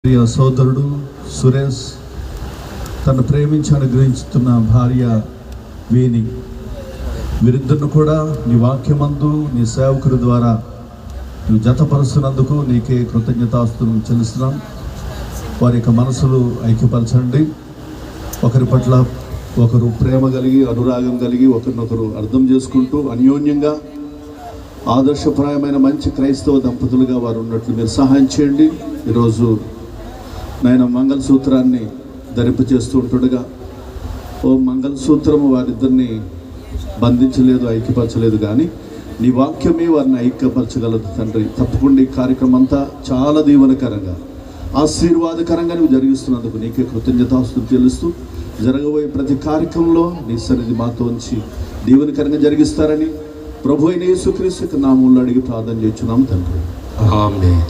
ప్రియ సోదరుడు సురేష్ తను ప్రేమించి అనుగ్రహించుతున్న భార్య వేణి వీరిద్దరిని కూడా నీ వాక్యమందు నీ సేవకుడి ద్వారా నువ్వు జతపరుస్తున్నందుకు నీకే కృతజ్ఞతాస్తులు చెల్లిస్తున్నాం. వారి యొక్క మనసులు ఐక్యపరచండి. ఒకరి పట్ల ఒకరు ప్రేమ కలిగి అనురాగం కలిగి ఒకరినొకరు అర్థం చేసుకుంటూ అన్యోన్యంగా ఆదర్శప్రాయమైన మంచి క్రైస్తవ దంపతులుగా వారు ఉన్నట్లు మీరు సహాయం చేయండి. ఈరోజు నాయన మంగళసూత్రాన్ని ధరింప చేస్తూ ఉంటుండగా ఓ మంగళసూత్రము వారిద్దరిని బంధించలేదు, ఐక్యపరచలేదు, కానీ నీ వాక్యమే వారిని ఐక్యపరచగలదు తండ్రి. తప్పకుండా ఈ కార్యక్రమం అంతా చాలా దీవెనకరంగా ఆశీర్వాదకరంగా నువ్వు జరిగిస్తున్నందుకు నీకే కృతజ్ఞతాస్తులు తెలుస్తూ జరగబోయే ప్రతి కార్యక్రమంలో నీ సన్నిధి మాతో ఉంచి దీవెనకరంగా జరిగిస్తారని ప్రభు అయిన యేసుక్రీస్తు నామములో అడిగి ప్రార్థన చేస్తున్నాం తండ్రి. ఆమేన్.